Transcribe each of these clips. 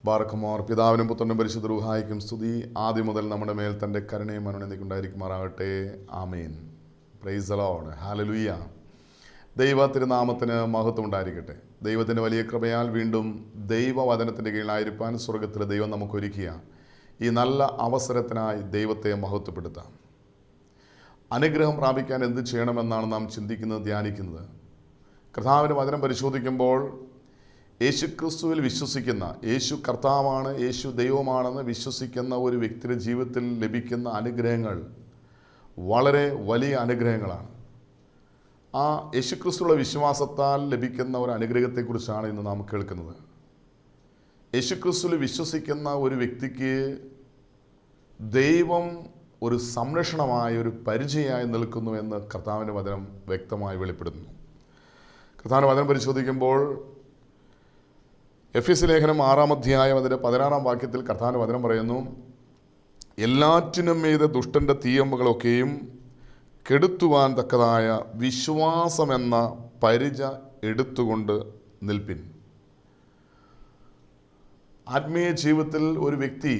ബാറക്കുമാർ. പിതാവിനും പുത്രനും പരിശുദ്ധ റൂഹായിക്കും സ്തുതി. ആദ്യം മുതൽ നമ്മുടെ മേൽ തൻ്റെ കരുണയും അനുനന്ദിക്കുണ്ടായിരിക്കുമാറാകട്ടെ. ആമേൻ. Praise the lord. ഹല്ലേലൂയ. ദൈവ തിരുനാമത്തിന് മഹത്വം ഉണ്ടായിരിക്കട്ടെ. ദൈവത്തിൻ്റെ വലിയ കൃപയാൽ വീണ്ടും ദൈവവചനത്തിൻ്റെ കീഴിലായിരിക്കാൻ സ്വർഗത്തിൽ ദൈവം നമുക്കൊരുക്കിയ ഈ നല്ല അവസരത്തിനായി ദൈവത്തെ മഹത്വപ്പെടുത്താം. അനുഗ്രഹം പ്രാപിക്കാൻ എന്ത് ചെയ്യണമെന്നാണ് നാം ചിന്തിക്കുന്നത്, ധ്യാനിക്കുന്നത്. കർത്താവിൻ്റെ വചനം പരിശോധിക്കുമ്പോൾ യേശുക്രിസ്തുവിൽ വിശ്വസിക്കുന്ന, യേശു കർത്താവാണ്, യേശു ദൈവമാണെന്ന് വിശ്വസിക്കുന്ന ഒരു വ്യക്തിയുടെ ജീവിതത്തിൽ ലഭിക്കുന്ന അനുഗ്രഹങ്ങൾ വളരെ വലിയ അനുഗ്രഹങ്ങളാണ്. ആ യേശുക്രിസ്തുവിലുള്ള വിശ്വാസത്താൽ ലഭിക്കുന്ന ഒരു അനുഗ്രഹത്തെക്കുറിച്ചാണ് ഇന്ന് നാം കേൾക്കുന്നത്. യേശുക്രിസ്തുവിൽ വിശ്വസിക്കുന്ന ഒരു വ്യക്തിക്ക് ദൈവം ഒരു സംരക്ഷണമായ, ഒരു പരിചയമായി നിൽക്കുന്നു എന്ന് കർത്താവിൻ്റെ വചനം വ്യക്തമായി വെളിപ്പെടുത്തുന്നു. കർത്താവിൻ്റെ വചനം പരിശോധിക്കുമ്പോൾ എഫെസ്യ ലേഖനം 6-ാം അധ്യായം അതിൻ്റെ 16-ാം വാക്യത്തിൽ കർത്താവിൻ്റെ വചനം പറയുന്നു, എല്ലാറ്റിനും മീതെ ദുഷ്ടൻ്റെ തീയമ്പുകളൊക്കെയും കെടുത്തുവാൻ തക്കതായ വിശ്വാസമെന്ന പരിച എടുത്തുകൊണ്ട് നിൽപ്പിൻ. ആത്മീയ ജീവിതത്തിൽ ഒരു വ്യക്തി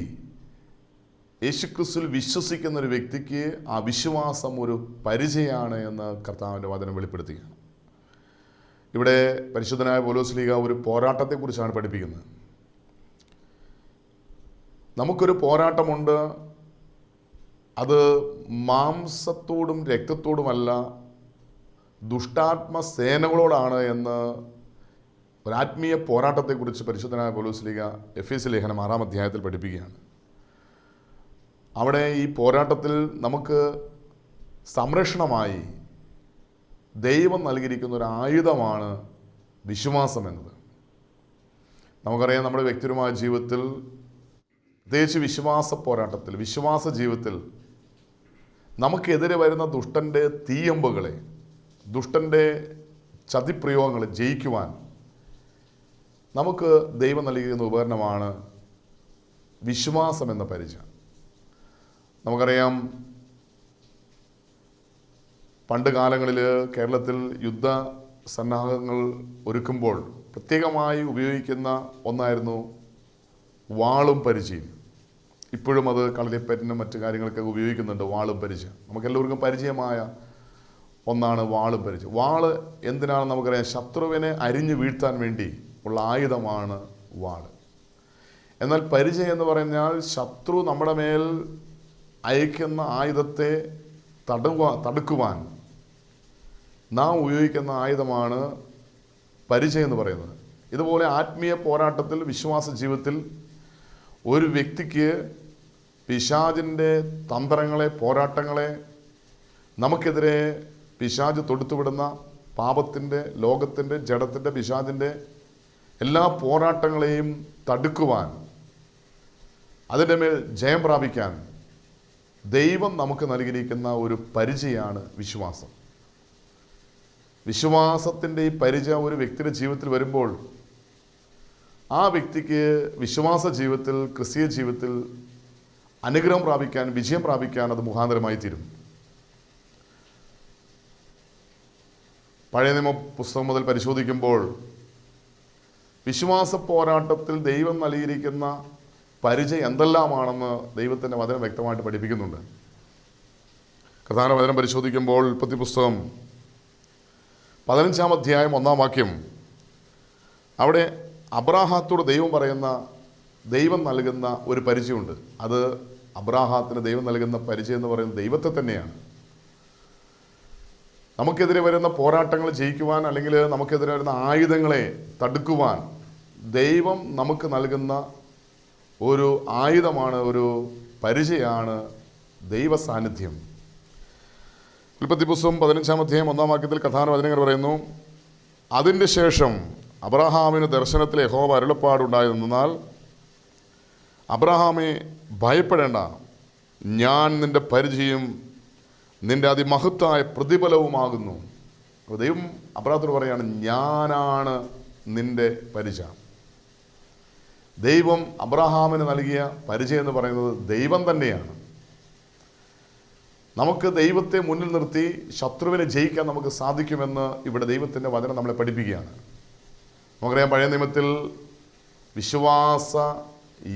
യേശുക്രിസ്തുവിൽ വിശ്വസിക്കുന്ന ഒരു വ്യക്തിക്ക് ആ വിശ്വാസം ഒരു പരിചയമാണ് എന്ന് കർത്താവിൻ്റെ വചനം വെളിപ്പെടുത്തുകയാണ്. ഇവിടെ പരിശുദ്ധനായ പൗലോസ്ലീഹ ഒരു പോരാട്ടത്തെക്കുറിച്ചാണ് പഠിപ്പിക്കുന്നത്. നമുക്കൊരു പോരാട്ടമുണ്ട്. അത് മാംസത്തോടും രക്തത്തോടുമല്ല, ദുഷ്ടാത്മസേനകളോടാണ് എന്ന് ഒരാത്മീയ പോരാട്ടത്തെക്കുറിച്ച് പരിശുദ്ധനായ പൗലോസ്ലീഹ എഫെസ്യ ലേഖനം 6-ാം അധ്യായത്തിൽ പഠിപ്പിക്കുകയാണ്. അവിടെ ഈ പോരാട്ടത്തിൽ നമുക്ക് സംരക്ഷണമായി ദൈവം നൽകിയിരിക്കുന്ന ഒരു ആയുധമാണ് വിശ്വാസം എന്നത്. നമുക്കറിയാം, നമ്മുടെ വ്യക്തിപരമായ ജീവിതത്തിൽ, പ്രത്യേകിച്ച് വിശ്വാസ പോരാട്ടത്തിൽ, വിശ്വാസ ജീവിതത്തിൽ നമുക്കെതിരെ വരുന്ന ദുഷ്ടൻ്റെ തീയമ്പുകളെ, ദുഷ്ടൻ്റെ ചതിപ്രയോഗങ്ങളെ ജയിക്കുവാൻ നമുക്ക് ദൈവം നൽകിയിരിക്കുന്ന ഉപകരണമാണ് വിശ്വാസം എന്ന പരിചയം. നമുക്കറിയാം, പണ്ട് കാലങ്ങളിൽ കേരളത്തിൽ യുദ്ധ സന്നാഹങ്ങൾ ഒരുക്കുമ്പോൾ പ്രത്യേകമായി ഉപയോഗിക്കുന്ന ഒന്നായിരുന്നു വാളും പരിചയം. ഇപ്പോഴും അത് കളരിപ്പയറ്റിനും മറ്റു കാര്യങ്ങൾക്കൊക്കെ ഉപയോഗിക്കുന്നുണ്ട്. വാളും പരിചയം നമുക്കെല്ലാവർക്കും പരിചയമായ ഒന്നാണ് വാളും പരിചയം. വാള് എന്തിനാണ് നമുക്കറിയാം, ശത്രുവിനെ അരിഞ്ഞു വീഴ്ത്താൻ വേണ്ടി ഉള്ള ആയുധമാണ് വാള്. എന്നാൽ പരിചയം എന്ന് പറഞ്ഞാൽ ശത്രു നമ്മുടെ മേൽ അയക്കുന്ന ആയുധത്തെ തടുക്കുവാൻ നാം ഉപയോഗിക്കുന്ന ആയുധമാണ് പരിചയം എന്ന് പറയുന്നത്. ഇതുപോലെ ആത്മീയ പോരാട്ടത്തിൽ, വിശ്വാസ ജീവിതത്തിൽ ഒരു വ്യക്തിക്ക് പിശാചിൻ്റെ തന്ത്രങ്ങളെ, പോരാട്ടങ്ങളെ, നമുക്കെതിരെ പിശാച് തൊടുത്തുവിടുന്ന പാപത്തിൻ്റെ, ലോകത്തിൻ്റെ, ജഡത്തിൻ്റെ, പിശാചിൻ്റെ എല്ലാ പോരാട്ടങ്ങളെയും തടുക്കുവാൻ, അതിൻ്റെ മേൽ ജയം പ്രാപിക്കാൻ ദൈവം നമുക്ക് നൽകിയിരിക്കുന്ന ഒരു പരിചയമാണ് വിശ്വാസം. വിശ്വാസത്തിൻ്റെ ഈ പരിചയം ഒരു വ്യക്തിയുടെ ജീവിതത്തിൽ വരുമ്പോൾ ആ വ്യക്തിക്ക് വിശ്വാസ ജീവിതത്തിൽ, ക്രിസ്തീയ ജീവിതത്തിൽ അനുഗ്രഹം പ്രാപിക്കാൻ, വിജയം പ്രാപിക്കാൻ അത് മുഖാന്തരമായി തീരും. പഴയ നിയമ പുസ്തകം മുതൽ പരിശോധിക്കുമ്പോൾ വിശ്വാസ പോരാട്ടത്തിൽ ദൈവം നൽകിയിരിക്കുന്ന പരിചയം എന്തെല്ലാമാണെന്ന് ദൈവത്തിൻ്റെ വചനം വ്യക്തമായിട്ട് പഠിപ്പിക്കുന്നുണ്ട്. കർത്താവിൻ്റെ വചനം പരിശോധിക്കുമ്പോൾ ഉൽപ്പത്തി പുസ്തകം 15-ാം അധ്യായം 1-ാം വാക്യം, അവിടെ അബ്രാഹാത്തോട് ദൈവം നൽകുന്ന ഒരു പരിചയമുണ്ട്. അത് അബ്രാഹാത്തിന് ദൈവം നൽകുന്ന പരിചയം എന്ന് പറയുന്നത് ദൈവത്തെ തന്നെയാണ്. നമുക്കെതിരെ വരുന്ന പോരാട്ടങ്ങൾ ജയിക്കുവാൻ, അല്ലെങ്കിൽ നമുക്കെതിരെ വരുന്ന ആയുധങ്ങളെ തടുക്കുവാൻ ദൈവം നമുക്ക് നൽകുന്ന ഒരു ആയുധമാണ്, ഒരു പരിചയമാണ് ദൈവ സാന്നിധ്യം. ഉൽപ്പത്തി പുസ്തകം 15-ാം അധ്യായം 1-ാം വാക്യത്തിൽ കർത്താവിന്റെ വചനങ്ങൾ പറയുന്നു, അതിൻ്റെ ശേഷം അബ്രഹാമിന് ദർശനത്തിൽ യഹോവ അരുളപ്പാടുണ്ടായതെന്നാൽ, അബ്രഹാമേ ഭയപ്പെടേണ്ട, ഞാൻ നിൻ്റെ പരിചയം, നിൻ്റെ അതിമഹത്തായ പ്രതിഫലവുമാകുന്നു. അപ്പോൾ ദൈവം അബ്രഹാത്തോട് പറയാണ്, ഞാനാണ് നിൻ്റെ പരിചയം. ദൈവം അബ്രഹാമിന് നൽകിയ പരിചയം എന്ന് പറയുന്നത് ദൈവം തന്നെയാണ്. നമുക്ക് ദൈവത്തെ മുന്നിൽ നിർത്തി ശത്രുവിനെ ജയിക്കാൻ നമുക്ക് സാധിക്കുമെന്ന് ഇവിടെ ദൈവത്തിൻ്റെ വചനം നമ്മളെ പഠിപ്പിക്കുകയാണ്. നമുക്കറിയാം, പഴയ നിയമത്തിൽ വിശ്വാസ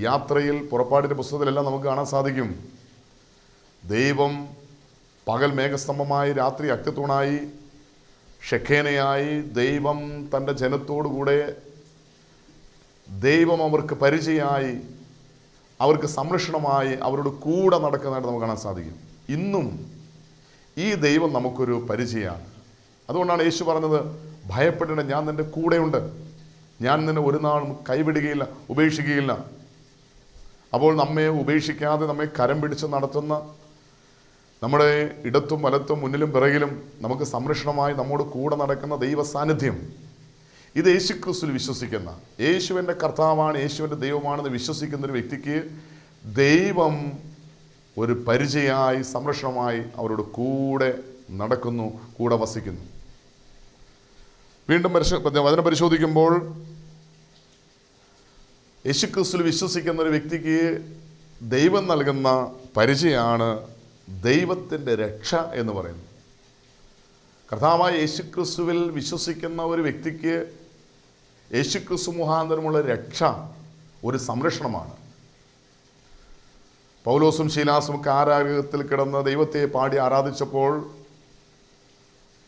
യാത്രയിൽ പുറപ്പാടിൻ്റെ പുസ്തകത്തിലെല്ലാം നമുക്ക് കാണാൻ സാധിക്കും. ദൈവം പകൽ മേഘസ്തംഭമായി രാത്രി അഗ്നിത്തൂണായി ഷെഖേനയായി ദൈവം തൻ്റെ ജനത്തോടുകൂടെ ദൈവം അവർക്ക് പരിചയമായി അവർക്ക് സംരക്ഷണമായി അവരോട് കൂടെ നടക്കുന്നതായിട്ട് നമുക്ക് കാണാൻ സാധിക്കും. ഇന്നും ഈ ദൈവം നമുക്കൊരു പരിചയമാണ്. അതുകൊണ്ടാണ് യേശു പറഞ്ഞത്, ഭയപ്പെടേണ്ട, ഞാൻ നിൻ്റെ കൂടെയുണ്ട്, ഞാൻ നിന്നെ ഒരു നാളും കൈവിടുകയില്ല, ഉപേക്ഷിക്കുകയില്ല. അപ്പോൾ നമ്മെ ഉപേക്ഷിക്കാതെ നമ്മെ കരം പിടിച്ച് നടത്തുന്ന, നമ്മുടെ ഇടത്തും വലത്തും മുന്നിലും പിറകിലും നമുക്ക് സംരക്ഷണമായി നമ്മോട് കൂടെ നടക്കുന്ന ദൈവ സാന്നിധ്യം, ഇത് യേശുക്രിസ്തുവിൽ വിശ്വസിക്കുന്ന, യേശുവിൻ്റെ കർത്താവാണ്, യേശുവിൻ്റെ ദൈവമാണെന്ന് വിശ്വസിക്കുന്ന ഒരു വ്യക്തിക്ക് ദൈവം ഒരു പരിചയമായി സംരക്ഷണമായി അവരോട് കൂടെ നടക്കുന്നു, കൂടെ വസിക്കുന്നു. വീണ്ടും വചനം പരിശോധിക്കുമ്പോൾ യേശുക്രിസ്തുവിൽ വിശ്വസിക്കുന്ന ഒരു വ്യക്തിക്ക് ദൈവം നൽകുന്ന പരിചയമാണ് ദൈവത്തിൻ്റെ രക്ഷ എന്ന് പറയുന്നത്. കർത്താവായ യേശുക്രിസ്തുവിൽ വിശ്വസിക്കുന്ന ഒരു വ്യക്തിക്ക് യേശുക്രിസ്തു മുഖാന്തരമുള്ള രക്ഷ ഒരു സംരക്ഷണമാണ്. പൗലോസും ശീലാസും കാരാഗൃഹത്തിൽ കിടന്ന് ദൈവത്തെ പാടി ആരാധിച്ചപ്പോൾ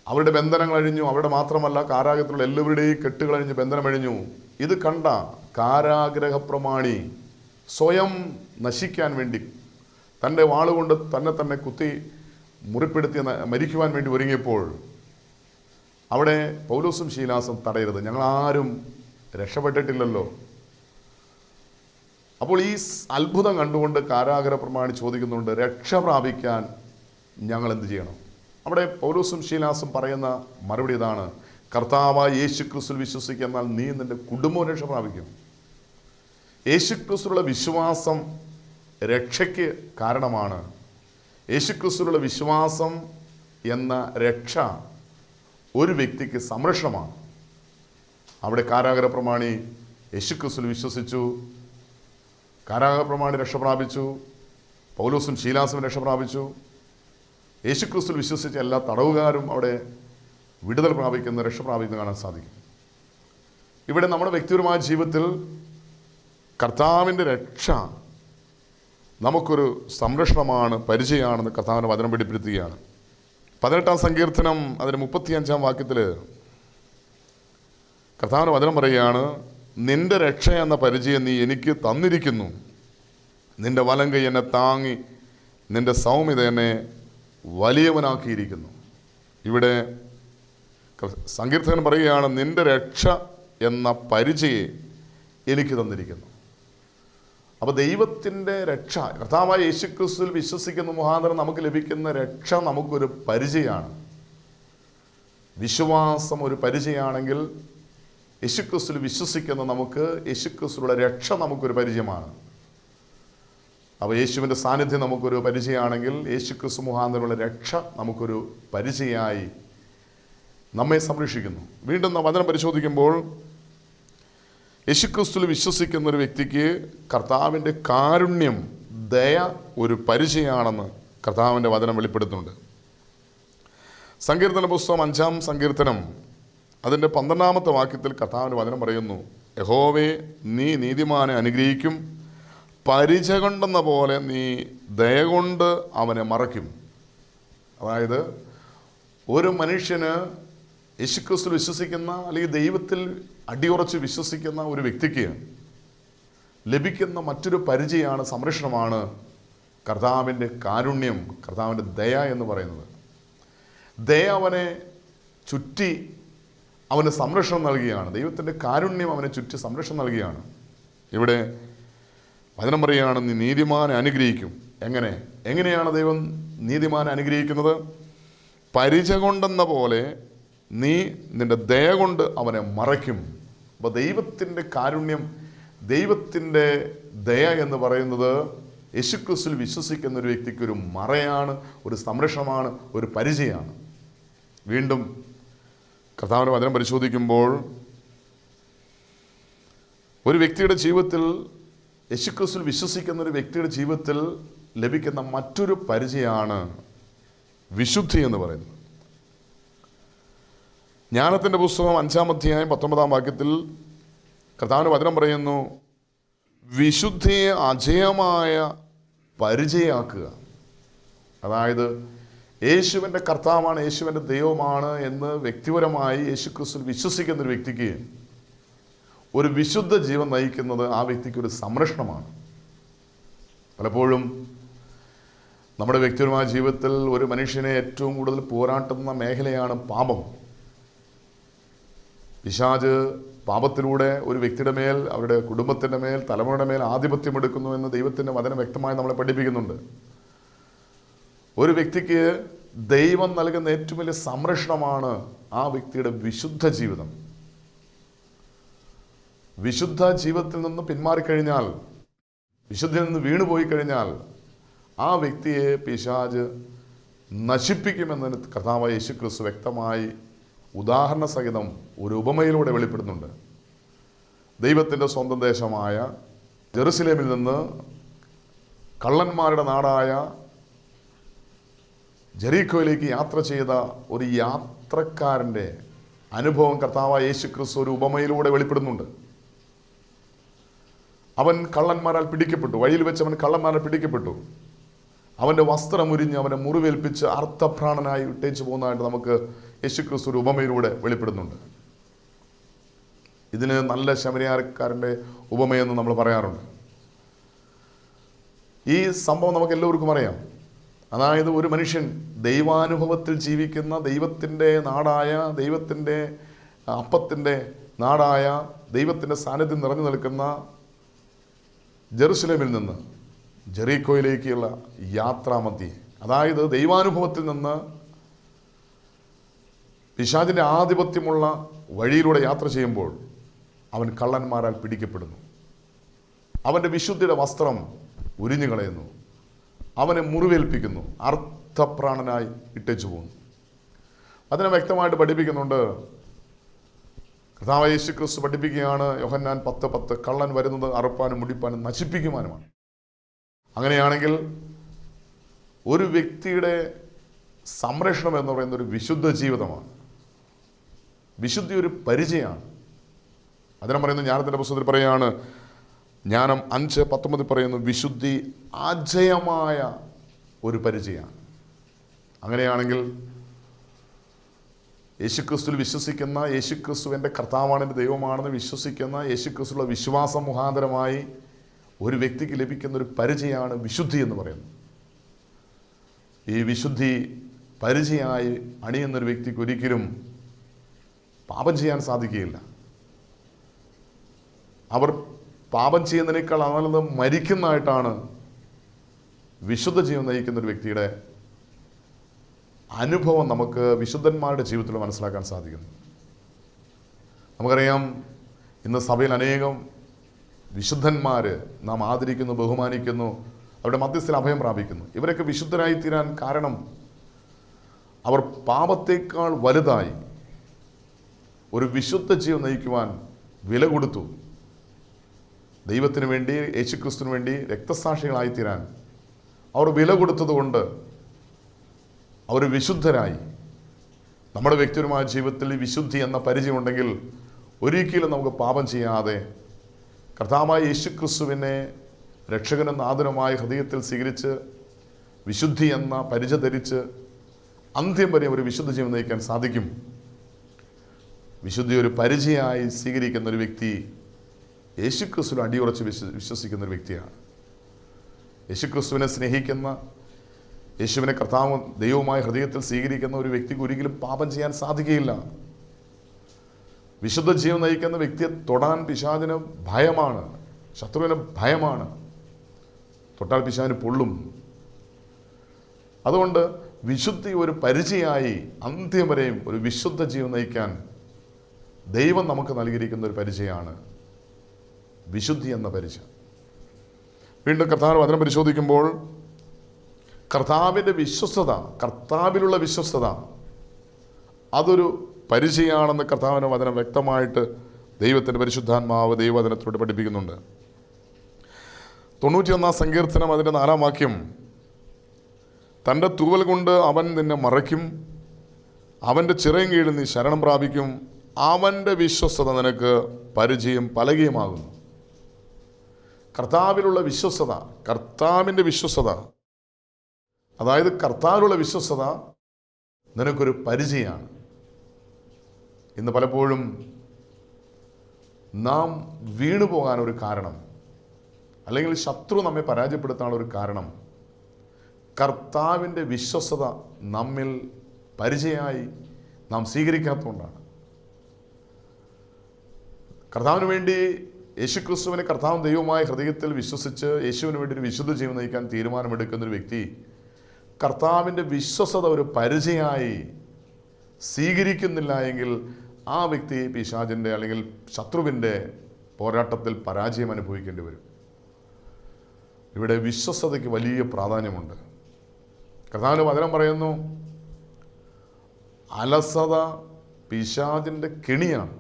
അവരുടെ ബന്ധനങ്ങൾ അഴിഞ്ഞു. അവരുടെ മാത്രമല്ല, കാരാഗ്രഹത്തിലുള്ള എല്ലാവരുടെയും കെട്ടുകളഴിഞ്ഞ് ബന്ധനമഴിഞ്ഞു. ഇത് കണ്ട കാരാഗ്രഹ പ്രമാണി സ്വയം നശിക്കാൻ വേണ്ടി തൻ്റെ വാളുകൊണ്ട് തന്നെ കുത്തി മുറിപ്പെടുത്തി മരിക്കുവാൻ വേണ്ടി ഒരുങ്ങിയപ്പോൾ അവിടെ പൗലോസും ശീലാസും തടയരുത്, ഞങ്ങളാരും രക്ഷപ്പെട്ടിട്ടില്ലല്ലോ. അപ്പോൾ ഈ അത്ഭുതം കണ്ടുകൊണ്ട് കാരാഗ്രഹ പ്രമാണി ചോദിക്കുന്നുണ്ട്, രക്ഷ പ്രാപിക്കാൻ ഞങ്ങൾ എന്ത് ചെയ്യണം? അവിടെ പൗലോസും ശീലാസും പറയുന്ന മറുപടി ഇതാണ്, കർത്താവായ യേശുക്രിസ്തുവിൽ വിശ്വസിക്കുന്നാൽ നീ നിൻ്റെ കുടുംബവും രക്ഷ പ്രാപിക്കും. യേശുക്രിസ്തുവിലുള്ള വിശ്വാസം രക്ഷയ്ക്ക് കാരണമാണ്. യേശുക്രിസ്തുവിലുള്ള വിശ്വാസം എന്ന രക്ഷ ഒരു വ്യക്തിക്ക് സംരക്ഷണമാണ്. അവിടെ കാരാഗ്രഹ പ്രമാണി യേശുക്രിസ്തുവിൽ വിശ്വസിച്ചു, കാരാഗ്രഹ പ്രമാണി രക്ഷ പ്രാപിച്ചു, പൗലോസും ശീലാസും രക്ഷ പ്രാപിച്ചു. യേശുക്രിസ്തുവിൽ വിശ്വസിച്ച എല്ലാ തടവുകാരും അവിടെ വിടുതൽ പ്രാപിക്കുന്ന, രക്ഷ പ്രാപിക്കുന്ന കാണാൻ സാധിക്കും. ഇവിടെ നമ്മുടെ വ്യക്തിപരമായ ജീവിതത്തിൽ കർത്താവിൻ്റെ രക്ഷ നമുക്കൊരു സംരക്ഷണമാണ്, പരിചയമാണെന്ന് കർത്താവിൻ്റെ വചനം വെളിപ്പെടുത്തുകയാണ്. 18-ാം സങ്കീർത്തനം അതിന് 35-ാം വാക്യത്തിൽ കർത്താവിൻ്റെ വചനം പറയുകയാണ്, നിന്റെ രക്ഷ എന്ന പരിചയം നീ എനിക്ക് തന്നിരിക്കുന്നു, നിന്റെ വലം കൈ എന്നെ താങ്ങി, നിന്റെ സൗമ്യത എന്നെ വലിയവനാക്കിയിരിക്കുന്നു. ഇവിടെ സങ്കീർത്തകൻ പറയുകയാണ്, നിന്റെ രക്ഷ എന്ന പരിചയം എനിക്ക് തന്നിരിക്കുന്നു. അപ്പോൾ ദൈവത്തിൻ്റെ രക്ഷ, കർത്താവായ യേശുക്രിസ്തുവിൽ വിശ്വസിക്കുന്ന മുഖാന്തരം നമുക്ക് ലഭിക്കുന്ന രക്ഷ നമുക്കൊരു പരിചയമാണ്. വിശ്വാസം ഒരു പരിചയമാണെങ്കിൽ യേശുക്രിസ്തുവിൽ വിശ്വസിക്കുന്ന നമുക്ക് യേശുക്രിസ്തുവിലുള്ള രക്ഷ നമുക്കൊരു പരിചയമാണ്. അപ്പോൾ യേശുവിൻ്റെ സാന്നിധ്യം നമുക്കൊരു പരിചയമാണെങ്കിൽ യേശുക്രിസ്തു മുഖാന്തരമുള്ള രക്ഷ നമുക്കൊരു പരിചയമായി നമ്മെ സംരക്ഷിക്കുന്നു. വീണ്ടും വചനം പരിശോധിക്കുമ്പോൾ യേശുക്രിസ്തുവിൽ വിശ്വസിക്കുന്ന ഒരു വ്യക്തിക്ക് കർത്താവിൻ്റെ കാരുണ്യം, ദയ ഒരു പരിചയമാണെന്ന് കർത്താവിൻ്റെ വചനം വെളിപ്പെടുത്തുന്നുണ്ട്. സങ്കീർത്തന പുസ്തകം 5-ാം സങ്കീർത്തനം അതിൻ്റെ 12-ാമത്തെ വാക്യത്തിൽ കർത്താവിൻ്റെ വചനം പറയുന്നു, യഹോവേ നീ നീതിമാനെ അനുഗ്രഹിക്കും, പരിച കൊണ്ടെന്ന പോലെ നീ ദയ കൊണ്ട് അവനെ മറയ്ക്കും. അതായത് ഒരു മനുഷ്യന് യേശുക്രിസ്തുവിൽ വിശ്വസിക്കുന്ന അല്ലെങ്കിൽ ദൈവത്തിൽ അടിയുറച്ച് വിശ്വസിക്കുന്ന ഒരു വ്യക്തിക്ക് ലഭിക്കുന്ന മറ്റൊരു പരിചയമാണ്, സംരക്ഷണമാണ് കർത്താവിൻ്റെ കാരുണ്യം, കർത്താവിൻ്റെ ദയ എന്ന് പറയുന്നത്. ദയ അവനെ ചുറ്റി അവന് സംരക്ഷണം നൽകുകയാണ്. ദൈവത്തിൻ്റെ കാരുണ്യം അവനെ ചുറ്റി സംരക്ഷണം നൽകുകയാണ്. ഇവിടെ വചനം പറയുകയാണ്, നീ നീതിമാനെ അനുഗ്രഹിക്കും. എങ്ങനെയാണ് ദൈവം നീതിമാനെ അനുഗ്രഹിക്കുന്നത്? പരിച കൊണ്ടെന്ന പോലെ നീ നിൻ്റെ ദയ കൊണ്ട് അവനെ മറയ്ക്കും. അപ്പോൾ ദൈവത്തിൻ്റെ കാരുണ്യം, ദൈവത്തിൻ്റെ ദയ എന്ന് പറയുന്നത് യേശുക്രിസ്തുവിൽ വിശ്വസിക്കുന്ന ഒരു വ്യക്തിക്ക് ഒരു മറയാണ്, ഒരു സംരക്ഷണമാണ്, ഒരു പരിചയമാണ്. വീണ്ടും കർത്താവിൻ്റെ വചനം പരിശോധിക്കുമ്പോൾ ഒരു വ്യക്തിയുടെ ജീവിതത്തിൽ, യേശുക്രിസ്തുവിൽ വിശ്വസിക്കുന്ന ഒരു വ്യക്തിയുടെ ജീവിതത്തിൽ ലഭിക്കുന്ന മറ്റൊരു പരിചയമാണ് വിശുദ്ധി എന്ന് പറയുന്നത്. ജ്ഞാനത്തിൻ്റെ പുസ്തകം 5-ാം അധ്യായം 19-ാം വാക്യത്തിൽ കർത്താവിൻ്റെ വചനം പറയുന്നു, വിശുദ്ധിയെ അജയമായ പരിചയാക്കുക. അതായത് യേശുവിൻ്റെ കർത്താവാണ്, യേശുവിൻ്റെ ദൈവമാണ് എന്ന് വ്യക്തിപരമായി യേശുക്രിസ്തു വിശ്വസിക്കുന്ന ഒരു വ്യക്തിക്ക് ഒരു വിശുദ്ധ ജീവൻ നയിക്കുന്നത് ആ വ്യക്തിക്ക് ഒരു സംരക്ഷണമാണ്. പലപ്പോഴും നമ്മുടെ വ്യക്തിപരമായ ജീവിതത്തിൽ ഒരു മനുഷ്യനെ ഏറ്റവും കൂടുതൽ പോരാട്ടുന്ന മേഖലയാണ് പാപം. പിശാച് പാപത്തിലൂടെ ഒരു വ്യക്തിയുടെ മേൽ, അവരുടെ കുടുംബത്തിൻ്റെ മേൽ, തലമുറയുടെ മേൽ ആധിപത്യം എടുക്കുന്നു എന്ന് ദൈവത്തിൻ്റെ വചനം വ്യക്തമായി നമ്മളെ പഠിപ്പിക്കുന്നുണ്ട്. ഒരു വ്യക്തിക്ക് ദൈവം നൽകുന്ന ഏറ്റവും വലിയ സംരക്ഷണമാണ് ആ വ്യക്തിയുടെ വിശുദ്ധ ജീവിതം. വിശുദ്ധ ജീവിതത്തിൽ നിന്ന് പിന്മാറിക്കഴിഞ്ഞാൽ, വിശുദ്ധിയിൽ നിന്ന് വീണുപോയി കഴിഞ്ഞാൽ ആ വ്യക്തിയെ പിശാച് നശിപ്പിക്കുമെന്ന് കർത്താവായ യേശുക്രിസ്തു വ്യക്തമായി ഉദാഹരണ സഹിതം ഒരു ഉപമയിലൂടെ വെളിപ്പെടുന്നുണ്ട്. ദൈവത്തിൻ്റെ സ്വന്തം ദേശമായ ജെറുസലേമിൽ നിന്ന് കള്ളന്മാരുടെ നാടായ ജെറീക്കോയിലേക്ക് യാത്ര ചെയ്ത ഒരു യാത്രക്കാരൻ്റെ അനുഭവം കർത്താവായ യേശുക്രിസ്തു ഒരു ഉപമയിലൂടെ വെളിപ്പെടുന്നുണ്ട്. അവൻ കള്ളന്മാരാൽ പിടിക്കപ്പെട്ടു. വഴിയിൽ വെച്ച് അവൻ കള്ളന്മാരാൽ പിടിക്കപ്പെട്ടു. അവൻ്റെ വസ്ത്രം ഉരിഞ്ഞ് അവനെ മുറിവേൽപ്പിച്ച് അർത്ഥപ്രാണനായി ഇട്ടേച്ചു പോകുന്നതായിട്ട് നമുക്ക് യേശുക്രിസ്തു ഒരു ഉപമയിലൂടെ വെളിപ്പെടുന്നുണ്ട്. ഇതിന് നല്ല ശമരിയാക്കാരൻ്റെ ഉപമയെന്ന് നമ്മൾ പറയാറുണ്ട്. ഈ സംഭവം നമുക്ക് എല്ലാവർക്കും അറിയാം. അതായത് ഒരു മനുഷ്യൻ ദൈവാനുഭവത്തിൽ ജീവിക്കുന്ന, ദൈവത്തിൻ്റെ നാടായ, ദൈവത്തിൻ്റെ അപ്പത്തിൻ്റെ നാടായ, ദൈവത്തിൻ്റെ സാന്നിധ്യം നിറഞ്ഞു നിൽക്കുന്ന ജെറുസലേമിൽ നിന്ന് ജെറീക്കോയിലേക്കുള്ള യാത്രാമധ്യേ, അതായത് ദൈവാനുഭവത്തിൽ നിന്ന് പിശാചിൻ്റെ ആധിപത്യമുള്ള വഴിയിലൂടെ യാത്ര ചെയ്യുമ്പോൾ അവൻ കള്ളന്മാരാൽ പിടിക്കപ്പെടുന്നു. അവൻ്റെ വിശുദ്ധിയുടെ വസ്ത്രം ഉരിഞ്ഞു കളയുന്നു. അവനെ മുറിവേൽപ്പിക്കുന്നു. അർത്ഥപ്രാണനായി ഇട്ടേച്ചു പോകുന്നു. അതിനെ വ്യക്തമായിട്ട് പഠിപ്പിക്കുന്നുണ്ട്. കർത്താവായ യേശുക്രിസ്തു പഠിപ്പിക്കുകയാണ്, യോഹന്നാൻ 10:10, കള്ളൻ വരുന്നത് അറുപ്പാനും മുടിപ്പാനും നശിപ്പിക്കുവാനുമാണ്. അങ്ങനെയാണെങ്കിൽ ഒരു വ്യക്തിയുടെ സംരക്ഷണം എന്ന് പറയുന്ന ഒരു വിശുദ്ധ ജീവിതമാണ്. വിശുദ്ധി ഒരു പരിചയമാണ്. അതിനെ പറയുന്നത് ജ്ഞാനത്തിൻ്റെ പുസ്തകത്തിൽ പറയുകയാണ്, ജ്ഞാനം 5:19 പറയുന്നു, വിശുദ്ധി അജയമായ ഒരു പരിചയമാണ്. അങ്ങനെയാണെങ്കിൽ യേശുക്രിസ്തുവിൽ വിശ്വസിക്കുന്ന, യേശുക്രിസ്തു എൻ്റെ കർത്താവാണ്, എൻ്റെ ദൈവമാണെന്ന് വിശ്വസിക്കുന്ന, യേശുക്രിസ്തുവിലുള്ള വിശ്വാസം മുഖാന്തരമായി ഒരു വ്യക്തിക്ക് ലഭിക്കുന്ന ഒരു പരിചയമാണ് വിശുദ്ധി എന്ന് പറയുന്നത്. ഈ വിശുദ്ധി പരിചയമായി അണിയുന്നൊരു വ്യക്തിക്ക് ഒരിക്കലും പാപം ചെയ്യാൻ സാധിക്കുകയില്ല. അവർ പാപം ചെയ്യുന്നതിനേക്കാൾ നല്ലത് മരിക്കുന്നതായിട്ടാണ് വിശുദ്ധ ജീവൻ നയിക്കുന്ന ഒരു വ്യക്തിയുടെ അനുഭവം നമുക്ക് വിശുദ്ധന്മാരുടെ ജീവിതത്തിൽ മനസ്സിലാക്കാൻ സാധിക്കുന്നു. നമുക്കറിയാം, ഇന്ന് സഭയിൽ അനേകം വിശുദ്ധന്മാർ നാം ആദരിക്കുന്നു, ബഹുമാനിക്കുന്നു, അവരുടെ മധ്യസ്ഥയിൽ അഭയം പ്രാപിക്കുന്നു. ഇവരൊക്കെ വിശുദ്ധരായി തീരാൻ കാരണം അവർ പാപത്തേക്കാൾ വലുതായി ഒരു വിശുദ്ധ ജീവൻ നയിക്കുവാൻ വില കൊടുത്തു. ദൈവത്തിന് വേണ്ടി, യേശുക്രിസ്തുവിന് വേണ്ടി രക്തസാക്ഷികളായിത്തീരാൻ അവർ വില കൊടുത്തതുകൊണ്ട് അവർ വിശുദ്ധരായി. നമ്മുടെ വ്യക്തിപരമായ ജീവിതത്തിൽ വിശുദ്ധി എന്ന പരിചയമുണ്ടെങ്കിൽ ഒരിക്കലും നമുക്ക് പാപം ചെയ്യാതെ കർത്താവായ യേശുക്രിസ്തുവിനെ രക്ഷകനും നാഥനുമായ ഹൃദയത്തിൽ സ്വീകരിച്ച് വിശുദ്ധി എന്ന പരിചയ ധരിച്ച് അന്ത്യം വരെ ഒരു വിശുദ്ധ ജീവൻ നയിക്കാൻ സാധിക്കും. വിശുദ്ധി ഒരു പരിചയമായി സ്വീകരിക്കുന്ന ഒരു വ്യക്തി യേശുക്രിസ്തുവിൽ അടിയുറച്ച് വിശ്വസിക്കുന്ന ഒരു വ്യക്തിയാണ്. യേശുക്രിസ്തുവിനെ സ്നേഹിക്കുന്ന, യേശുവിനെ കർത്താവ് ദൈവമായ ഹൃദയത്തിൽ സ്വീകരിക്കുന്ന ഒരു വ്യക്തിക്ക് ഒരിക്കലും പാപം ചെയ്യാൻ സാധിക്കുകയില്ല. വിശുദ്ധ ജീവൻ നയിക്കുന്ന വ്യക്തിയെ തൊടാൻ പിശാചിന് ഭയമാണ്, ശത്രുവിന് ഭയമാണ്. തൊട്ടാൽ പിശാചിന് പൊള്ളും. അതുകൊണ്ട് വിശുദ്ധി ഒരു പരിചയമായി അന്ത്യം വരെയും ഒരു വിശുദ്ധ ജീവൻ നയിക്കാൻ ദൈവം നമുക്ക് നൽകിയിരിക്കുന്ന ഒരു പരിചയമാണ് വിശുദ്ധി എന്ന പരിചയം. വീണ്ടും കർത്താവിന്റെ വചനം പരിശോധിക്കുമ്പോൾ കർത്താവിൻ്റെ വിശ്വസ്തത, കർത്താവിലുള്ള വിശ്വസ്തത അതൊരു പരിചയമാണെന്ന് കർത്താവിൻ്റെ വചനം വ്യക്തമായിട്ട് ദൈവത്തിൻ്റെ പരിശുദ്ധാത്മാവ് ദൈവവചനത്തിലൂടെ പഠിപ്പിക്കുന്നുണ്ട്. 91 സങ്കീർത്തനം അതിൻ്റെ 4-ാം വാക്യം, തൻ്റെ തൂവൽ കൊണ്ട് അവൻ നിന്നെ മറയ്ക്കും, അവൻ്റെ ചിറയും കീഴിൽ നീ ശരണം പ്രാപിക്കും, അവൻ്റെ വിശ്വസ്തത നിനക്ക് പരിചയം പലകയുമാകുന്നു. കർത്താവിലുള്ള വിശ്വസ്തത, കർത്താവിൻ്റെ വിശ്വസ്തത, അതായത് കർത്താവിലുള്ള വിശ്വസ്തത നിനക്കൊരു പരിചയമാണ്. ഇന്ന് പലപ്പോഴും നാം വീണു പോകാനൊരു കാരണം, അല്ലെങ്കിൽ ശത്രു നമ്മെ പരാജയപ്പെടുത്താനുള്ള ഒരു കാരണം, കർത്താവിൻ്റെ വിശ്വസ്തത നമ്മിൽ പരിചയമായി നാം സ്വീകരിക്കാത്തതുകൊണ്ടാണ്. കർത്താവിന് വേണ്ടി യേശുക്രിസ്തുവിനെ കർത്താവ് ദൈവമായ ഹൃദയത്തിൽ വിശ്വസിച്ച് യേശുവിന് വേണ്ടി ഒരു വിശുദ്ധ ജീവൻ നയിക്കാൻ തീരുമാനമെടുക്കുന്നൊരു വ്യക്തി കർത്താവിൻ്റെ വിശ്വസ്തത ഒരു പരിചയമായി സ്വീകരിക്കുന്നില്ല എങ്കിൽ ആ വ്യക്തി പിശാചിൻ്റെ അല്ലെങ്കിൽ ശത്രുവിൻ്റെ പോരാട്ടത്തിൽ പരാജയം അനുഭവിക്കേണ്ടി വരും. ഇവിടെ വിശ്വസ്തതയ്ക്ക് വലിയ പ്രാധാന്യമുണ്ട്. കർത്താവിൻ്റെ വചനം പറയുന്നു, അലസത പിശാചിൻ്റെ കെണിയാണ്.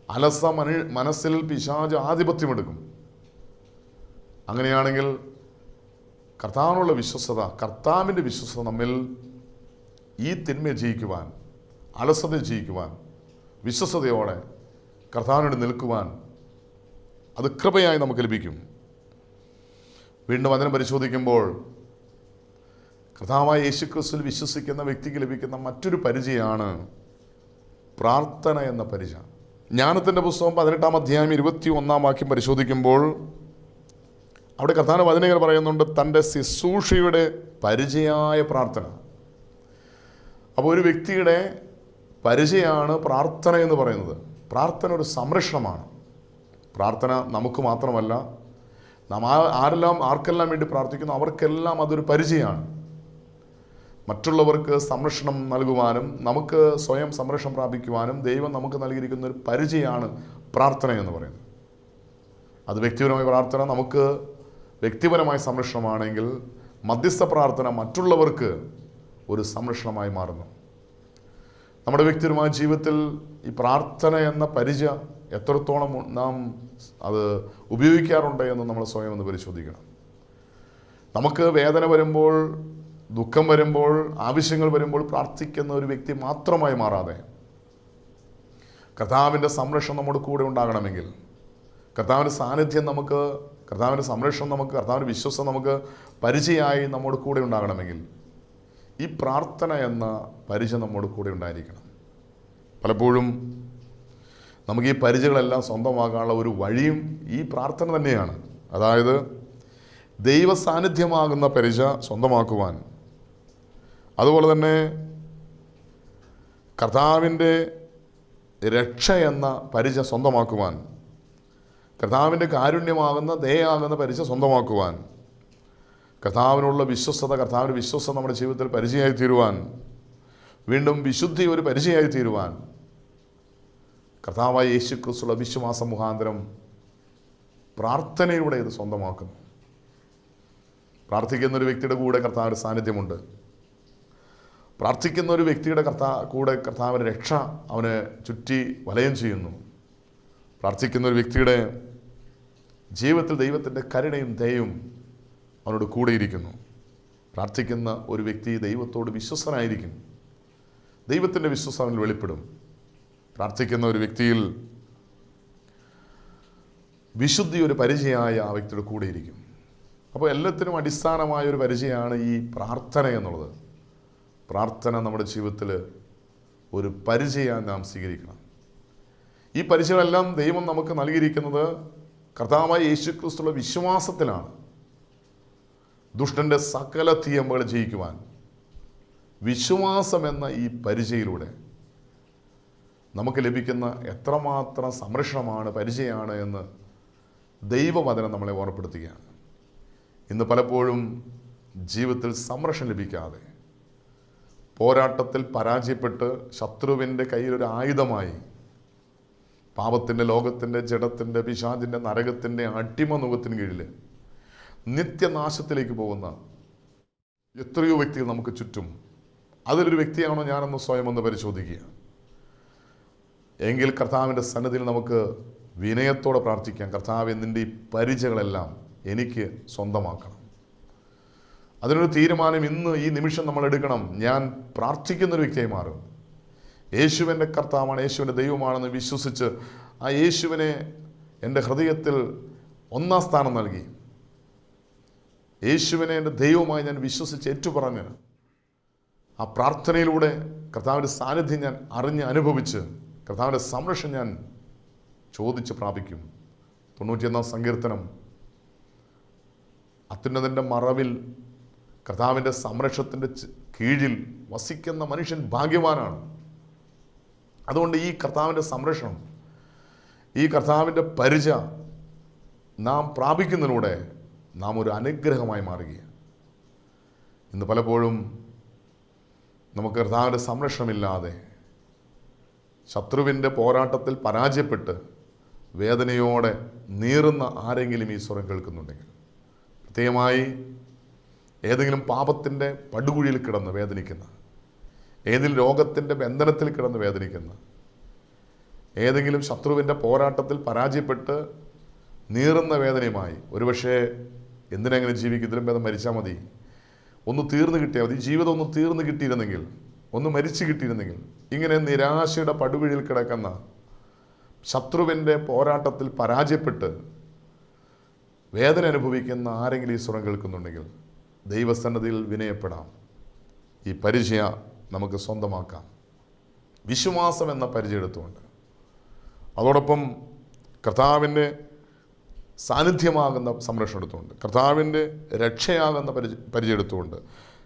അലസ മനസ്സിൽ പിശാച് ആധിപത്യമെടുക്കും. അങ്ങനെയാണെങ്കിൽ കർത്താവിനുള്ള വിശ്വസ്തത, കർത്താവിൻ്റെ വിശ്വസ്തത നമ്മിൽ ഈ തിന്മയെ ജയിക്കുവാൻ, അലസതയെ ജയിക്കുവാൻ, വിശ്വസ്തയോടെ കർത്താവിനോട് നിൽക്കുവാൻ അത് കൃപയായി നമുക്ക് ലഭിക്കും. വീണ്ടും വചനം പരിശോധിക്കുമ്പോൾ കർത്താവായ യേശുക്രിസ്തുവിൽ വിശ്വസിക്കുന്ന വ്യക്തിക്ക് ലഭിക്കുന്ന മറ്റൊരു പരിചയമാണ് പ്രാർത്ഥന എന്ന പരിചയം. ജ്ഞാനത്തിൻ്റെ പുസ്തകം 18-ാം അധ്യായം 21-ാം വാക്യം പരിശോധിക്കുമ്പോൾ അവിടെ കർത്താവിന്റെ വചനം പറയുന്നുണ്ട്, തൻ്റെ ശുശ്രൂഷയുടെ പരിചയമായ പ്രാർത്ഥന. അപ്പോൾ ഒരു വ്യക്തിയുടെ പരിചയമാണ് പ്രാർത്ഥന എന്ന് പറയുന്നത്. പ്രാർത്ഥന ഒരു സംരക്ഷണമാണ്. പ്രാർത്ഥന നമുക്ക് മാത്രമല്ല, നാം ആർക്കെല്ലാം വേണ്ടി പ്രാർത്ഥിക്കുന്നു അവർക്കെല്ലാം അതൊരു പരിചയമാണ്. മറ്റുള്ളവർക്ക് സംരക്ഷണം നൽകുവാനും നമുക്ക് സ്വയം സംരക്ഷണം പ്രാപിക്കുവാനും ദൈവം നമുക്ക് നൽകിയിരിക്കുന്ന ഒരു പരിചയമാണ് പ്രാർത്ഥന എന്ന് പറയുന്നത്. അത് വ്യക്തിപരമായ പ്രാർത്ഥന നമുക്ക് വ്യക്തിപരമായ സംരക്ഷണമാണെങ്കിൽ, മധ്യസ്ഥ പ്രാർത്ഥന മറ്റുള്ളവർക്ക് ഒരു സംരക്ഷണമായി മാറുന്നു. നമ്മുടെ വ്യക്തിപരമായ ജീവിതത്തിൽ ഈ പ്രാർത്ഥന എന്ന പരിചയം എത്രത്തോളം നാം അത് ഉപയോഗിക്കാറുണ്ട് എന്ന് നമ്മൾ സ്വയം ഒന്ന് പരിശോധിക്കണം. നമുക്ക് വേദന വരുമ്പോൾ, ദുഃഖം വരുമ്പോൾ, ആവശ്യങ്ങൾ വരുമ്പോൾ പ്രാർത്ഥിക്കുന്ന ഒരു വ്യക്തി മാത്രമായി മാറാതെ കർത്താവിൻ്റെ സംരക്ഷണം നമ്മുടെ കൂടെ ഉണ്ടാകണമെങ്കിൽ, കർത്താവിൻ്റെ സാന്നിധ്യം നമുക്ക്, കർത്താവിൻ്റെ സംരക്ഷണം നമുക്ക്, കർത്താവിൻ്റെ വിശ്വാസം നമുക്ക് പരിചയമായി നമ്മുടെ കൂടെ ഉണ്ടാകണമെങ്കിൽ ഈ പ്രാർത്ഥന എന്ന പരിചയം നമ്മുടെ കൂടെ ഉണ്ടായിരിക്കണം. പലപ്പോഴും നമുക്ക് ഈ പരിചയങ്ങളെല്ലാം സ്വന്തമാക്കാനുള്ള ഒരു വഴിയും ഈ പ്രാർത്ഥന തന്നെയാണ്. അതായത് ദൈവ സാന്നിധ്യമാകുന്ന പരിചയം സ്വന്തമാക്കുവാൻ, അതുപോലെ തന്നെ കർത്താവിൻ്റെ രക്ഷ എന്ന പരിചയം സ്വന്തമാക്കുവാൻ, കർത്താവിൻ്റെ കാരുണ്യമാകുന്ന ദയാകുന്ന പരിചയം സ്വന്തമാക്കുവാൻ, കർത്താവിനുള്ള വിശ്വസ്തത, കർത്താവിൻ്റെ വിശ്വസ്തത നമ്മുടെ ജീവിതത്തിൽ പരിചയമായി തീരുവാൻ, വീണ്ടും വിശുദ്ധി ഒരു പരിചയമായി തീരുവാൻ കർത്താവായ യേശുക്രിസ്തുവിലുള്ള വിശ്വാസ മുഖാന്തരം പ്രാർത്ഥനയിലൂടെ ഇത് സ്വന്തമാക്കുന്നു. പ്രാർത്ഥിക്കുന്ന ഒരു വ്യക്തിയുടെ കൂടെ കർത്താവിൻ്റെ സാന്നിധ്യമുണ്ട്. പ്രാർത്ഥിക്കുന്ന ഒരു വ്യക്തിയുടെ കൂടെ കർത്താവിൻ്റെ രക്ഷ അവനെ ചുറ്റി വലയം ചെയ്യുന്നു. പ്രാർത്ഥിക്കുന്ന ഒരു വ്യക്തിയുടെ ജീവിതത്തിൽ ദൈവത്തിൻ്റെ കരുണയും ദയയും അവനോട് കൂടെയിരിക്കുന്നു. പ്രാർത്ഥിക്കുന്ന ഒരു വ്യക്തി ദൈവത്തോട് വിശ്വസ്തനായിരിക്കും. ദൈവത്തിൻ്റെ വിശ്വാസം അവനിൽ വെളിപ്പെടും. പ്രാർത്ഥിക്കുന്ന ഒരു വ്യക്തിയിൽ വിശുദ്ധി ഒരു പരിചയമായ ആ വ്യക്തിയുടെ കൂടെയിരിക്കും. അപ്പോൾ എല്ലാത്തിനും അടിസ്ഥാനമായ ഒരു പരിചയമാണ് ഈ പ്രാർത്ഥന എന്നുള്ളത്. പ്രാർത്ഥന നമ്മുടെ ജീവിതത്തിൽ ഒരു പരിചയം നാം സ്വീകരിക്കണം. ഈ പരിചയമെല്ലാം ദൈവം നമുക്ക് നൽകിയിരിക്കുന്നത് കർത്താവായ യേശുക്രിസ്തുവിലുള്ള വിശ്വാസത്തിലാണ്. ദുഷ്ടൻ്റെ സകല തീയമ്പുകൾ ജയിക്കുവാൻ വിശ്വാസം എന്ന ഈ പരിചയയിലൂടെ നമുക്ക് ലഭിക്കുന്ന എത്രമാത്രം സംരക്ഷണമാണ്, പരിചയമാണ് എന്ന് ദൈവവചനം നമ്മളെ ഓർമ്മപ്പെടുത്തുകയാണ്. ഇന്ന് പലപ്പോഴും ജീവിതത്തിൽ സംരക്ഷണം ലഭിക്കാതെ പോരാട്ടത്തിൽ പരാജയപ്പെട്ട് ശത്രുവിൻ്റെ കയ്യിലൊരു ആയുധമായി പാപത്തിൻ്റെ, ലോകത്തിൻ്റെ, ജഡത്തിൻ്റെ, പിശാചിൻ്റെ, നരകത്തിൻ്റെ അടിമനുഖത്തിന് കീഴിൽ നിത്യനാശത്തിലേക്ക് പോകുന്ന എത്രയോ വ്യക്തികൾ നമുക്ക് ചുറ്റും. അതിലൊരു വ്യക്തിയാണോ ഞാനെന്ന് സ്വയം ഒന്ന് പരിശോധിക്കുക. എങ്കിൽ കർത്താവിൻ്റെ സന്നിധിയിൽ നമുക്ക് വിനയത്തോടെ പ്രാർത്ഥിക്കാം. കർത്താവേ, നിൻ്റെ ഈ പരിചയങ്ങളെല്ലാം എനിക്ക് സ്വന്തമാക്കണം. അതിനൊരു തീരുമാനം ഇന്ന് ഈ നിമിഷം നമ്മൾ എടുക്കണം. ഞാൻ പ്രാർത്ഥിക്കുന്നൊരു വ്യക്തിയായി മാറും. യേശുവിൻ്റെ കർത്താവാണ്, യേശുവിൻ്റെ ദൈവമാണെന്ന് വിശ്വസിച്ച് ആ യേശുവിനെ എൻ്റെ ഹൃദയത്തിൽ ഒന്നാം സ്ഥാനം നൽകി. യേശുവിനെ എൻ്റെ ദൈവമായി ഞാൻ വിശ്വസിച്ച് ഏറ്റുപറഞ്ഞ് ആ പ്രാർത്ഥനയിലൂടെ കർത്താവിൻ്റെ സാന്നിധ്യം ഞാൻ അറിഞ്ഞ് അനുഭവിച്ച് കർത്താവിൻ്റെ സംരക്ഷണം ഞാൻ ചോദിച്ച് പ്രാപിക്കും. 91 സങ്കീർത്തനം, അത്യുന്നതൻ്റെ മറവിൽ കർത്താവിൻ്റെ സംരക്ഷണത്തിൻ്റെ കീഴിൽ വസിക്കുന്ന മനുഷ്യൻ ഭാഗ്യവാനാണ്. അതുകൊണ്ട് ഈ കർത്താവിൻ്റെ സംരക്ഷണം, ഈ കർത്താവിൻ്റെ പരിച നാം പ്രാപിക്കുന്നതിലൂടെ നാം ഒരു അനുഗ്രഹമായി മാറുകയാണ്. ഇന്ന് പലപ്പോഴും നമുക്ക് കർത്താവിൻ്റെ സംരക്ഷണമില്ലാതെ ശത്രുവിൻ്റെ പോരാട്ടത്തിൽ പരാജയപ്പെട്ട് വേദനയോടെ നീറുന്ന ആരെങ്കിലും ഈ സ്വരം കേൾക്കുന്നുണ്ടെങ്കിൽ, പ്രത്യേകമായി ഏതെങ്കിലും പാപത്തിൻ്റെ പടുകുഴിയിൽ കിടന്ന് വേദനിക്കുന്ന, ഏതെങ്കിലും രോഗത്തിൻ്റെ ബന്ധനത്തിൽ കിടന്ന് വേദനിക്കുന്ന, ഏതെങ്കിലും ശത്രുവിൻ്റെ പോരാട്ടത്തിൽ പരാജയപ്പെട്ട് നീറുന്ന വേദനയുമായി, ഒരുപക്ഷെ എന്തിനെങ്ങനെ ജീവിക്കും, ഇതിലും ഭേദം മരിച്ചാൽ മതി, ഒന്ന് തീർന്നു കിട്ടിയാൽ മതി, ജീവിതം ഒന്ന് തീർന്നു കിട്ടിയിരുന്നെങ്കിൽ, ഒന്ന് മരിച്ചു കിട്ടിയിരുന്നെങ്കിൽ, ഇങ്ങനെ നിരാശയുടെ പടുകുഴിയിൽ കിടക്കുന്ന, ശത്രുവിൻ്റെ പോരാട്ടത്തിൽ പരാജയപ്പെട്ട് വേദന അനുഭവിക്കുന്ന ആരെങ്കിലും ഈ സ്വരം കേൾക്കുന്നുണ്ടെങ്കിൽ ദൈവസന്നിധിയിൽ വിനയപ്പെടാം. ഈ പരിചയ നമുക്ക് സ്വന്തമാക്കാം. വിശ്വാസം എന്ന പരിചയം എടുത്തുകൊണ്ട്, അതോടൊപ്പം കർത്താവിൻ്റെ സാന്നിധ്യമാകുന്ന സംരക്ഷണം എടുത്തുകൊണ്ട്, കർത്താവിൻ്റെ രക്ഷയാകുന്ന പരിചയം എടുത്തുകൊണ്ട്,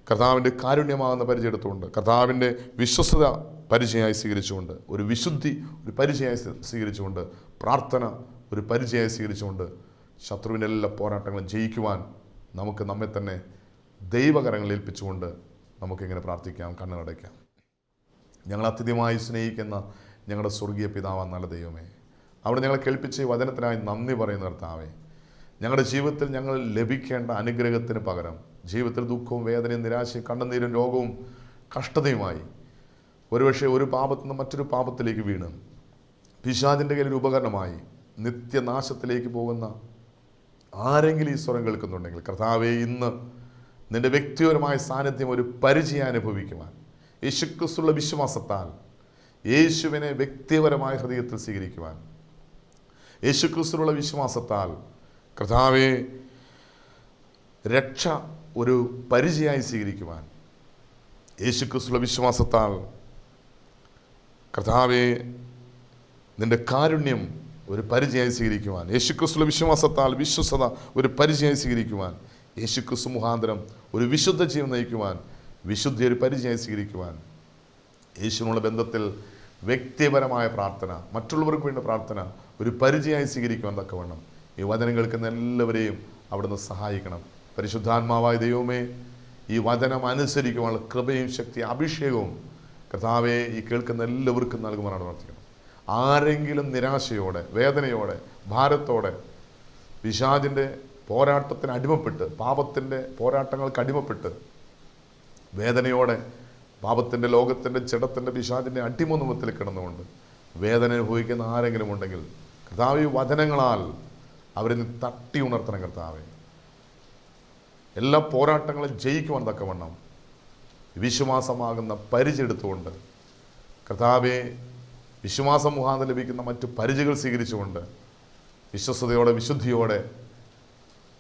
കർത്താവിൻ്റെ കാരുണ്യമാകുന്ന പരിചയം എടുത്തുകൊണ്ട്, കർത്താവിൻ്റെ വിശ്വസ്തത പരിചയമായി സ്വീകരിച്ചുകൊണ്ട്, ഒരു വിശുദ്ധി ഒരു പരിചയമായി സ്വീകരിച്ചുകൊണ്ട്, പ്രാർത്ഥന ഒരു പരിചയമായി സ്വീകരിച്ചുകൊണ്ട് ശത്രുവിൻ്റെ എല്ലാ പോരാട്ടങ്ങളും ജയിക്കുവാൻ നമുക്ക് നമ്മെ തന്നെ ദൈവകരങ്ങളിൽ ഏൽപ്പിച്ചുകൊണ്ട് നമുക്കിങ്ങനെ പ്രാർത്ഥിക്കാം. കണ്ണുനടയ്ക്കാം. ഞങ്ങൾ അത്യധികമായി സ്നേഹിക്കുന്ന ഞങ്ങളുടെ സ്വർഗീയ പിതാവാൻ നല്ല ദൈവമേ, അവിടെ ഞങ്ങളെ കേൾപ്പിച്ച ഈ വചനത്തിനായി നന്ദി പറയുന്ന കർത്താവേ, ഞങ്ങളുടെ ജീവിതത്തിൽ ഞങ്ങൾ ലഭിക്കേണ്ട അനുഗ്രഹത്തിന് പകരം ജീവിതത്തിൽ ദുഃഖവും വേദനയും നിരാശയും കണ്ണുനീരും രോഗവും കഷ്ടതയുമായി ഒരുപക്ഷെ ഒരു പാപത്തിൽ നിന്ന് മറ്റൊരു പാപത്തിലേക്ക് വീണ് പിശാചിൻ്റെ കയ്യിൽ ഒരു ഉപകരണമായി നിത്യനാശത്തിലേക്ക് പോകുന്ന ആരെങ്കിലും ഈ സ്വരം കേൾക്കുന്നുണ്ടെങ്കിൽ, കർത്താവേ, ഇന്ന് നിൻ്റെ വ്യക്തിപരമായ സാന്നിധ്യം ഒരു പരിചയം അനുഭവിക്കുവാൻ യേശുക്രിസ്തുവിലുള്ള വിശ്വാസത്താൽ യേശുവിനെ വ്യക്തിപരമായ ഹൃദയത്തിൽ സ്വീകരിക്കുവാൻ, യേശുക്രിസ്തുവിലുള്ള വിശ്വാസത്താൽ കർത്താവെ രക്ഷ ഒരു പരിചയമായി സ്വീകരിക്കുവാൻ, യേശുക്രിസ്തുവിലുള്ള വിശ്വാസത്താൽ കർത്താവെ നിൻ്റെ കാരുണ്യം ഒരു പരിചയമായി സ്വീകരിക്കുവാൻ, യേശുക്രിസ്തുവിലുള്ള വിശ്വാസത്താൽ വിശ്വസത ഒരു പരിചയമായി സ്വീകരിക്കുവാൻ, യേശുക്രിസ്തു മുഖാന്തരം ഒരു വിശുദ്ധ ജീവൻ നയിക്കുവാൻ, വിശുദ്ധി ഒരു പരിചയമായി സ്വീകരിക്കുവാൻ, യേശുവിനുള്ള ബന്ധത്തിൽ വ്യക്തിപരമായ പ്രാർത്ഥന, മറ്റുള്ളവർക്ക് വേണ്ട പ്രാർത്ഥന ഒരു പരിചയമായി സ്വീകരിക്കുവാൻ തക്കവണ്ണം ഈ വചനം കേൾക്കുന്ന എല്ലാവരെയും അവിടുന്ന് സഹായിക്കണം. പരിശുദ്ധാത്മാവായ ദൈവമേ, ഈ വചനം അനുസരിക്കുവാനുള്ള കൃപയും ശക്തി അഭിഷേകവും കർത്താവെ ഈ കേൾക്കുന്ന എല്ലാവർക്കും നൽകുവാനാണ് പ്രാർത്ഥിക്കണം. ആരെങ്കിലും നിരാശയോടെ, വേദനയോടെ, ഭാരത്തോടെ, പിശാചിൻ്റെ പോരാട്ടത്തിന് അടിമപ്പെട്ട്, പാപത്തിൻ്റെ പോരാട്ടങ്ങൾക്ക് അടിമപ്പെട്ട് വേദനയോടെ പാപത്തിൻ്റെ, ലോകത്തിൻ്റെ, ജഡത്തിൻ്റെ, പിശാചിൻ്റെ അടിമനുമത്തിൽ കിടന്നുകൊണ്ട് വേദന അനുഭവിക്കുന്ന ആരെങ്കിലും ഉണ്ടെങ്കിൽ കർത്താവ് വചനങ്ങളാൽ അവരിൽ തട്ടി ഉണർത്തണം. കർത്താവെ, എല്ലാ പോരാട്ടങ്ങളും ജയിക്കുവാൻ തക്കവണ്ണം വിശ്വാസമാകുന്ന പരിചയെടുത്തുകൊണ്ട്, കർത്താവെ, വിശ്വാസം മുഖാന്തരം ലഭിക്കുന്ന മറ്റു പരിചകൾ സ്വീകരിച്ചുകൊണ്ട് വിശ്വസ്തയോടെ, വിശുദ്ധിയോടെ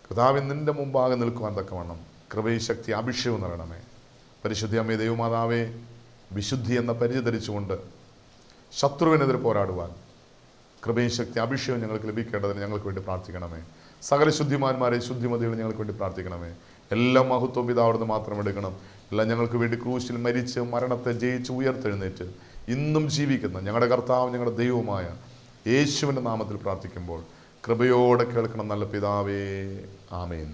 കർത്താവെ നിൻ്റെ മുമ്പാകെ നിൽക്കുവാൻ തക്കവണ്ണം കൃപയും ശക്തി അഭിഷേകവും നൽകണമേ. പരിശുദ്ധ അമ്മേ ദൈവമാതാവേ, വിശുദ്ധി എന്ന പരിചയം ധരിച്ചുകൊണ്ട് ശത്രുവിനെതിരെ പോരാടുവാൻ കൃപയും ശക്തി അഭിഷേകം ഞങ്ങൾക്ക് ലഭിക്കേണ്ടതിന് ഞങ്ങൾക്ക് വേണ്ടി പ്രാർത്ഥിക്കണമേ. സകല ശുദ്ധിമാന്മാരെ, ശുദ്ധിമതികൾ ഞങ്ങൾക്ക് വേണ്ടി പ്രാർത്ഥിക്കണമേ. എല്ലാ മഹത്വം പിതാവിടുന്ന് മാത്രം എടുക്കണം. എല്ലാം ഞങ്ങൾക്ക് വേണ്ടി ക്രൂശിൽ മരിച്ച് മരണത്തെ ജയിച്ച് ഉയർത്തെഴുന്നേറ്റ് ഇന്നും ജീവിക്കുന്ന ഞങ്ങളുടെ കർത്താവ്, ഞങ്ങളുടെ ദൈവവുമായ യേശുവിൻ്റെ നാമത്തിൽ പ്രാർത്ഥിക്കുമ്പോൾ കൃപയോടെ കേൾക്കണം നല്ല പിതാവേ. ആമേൻ.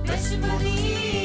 Beshmani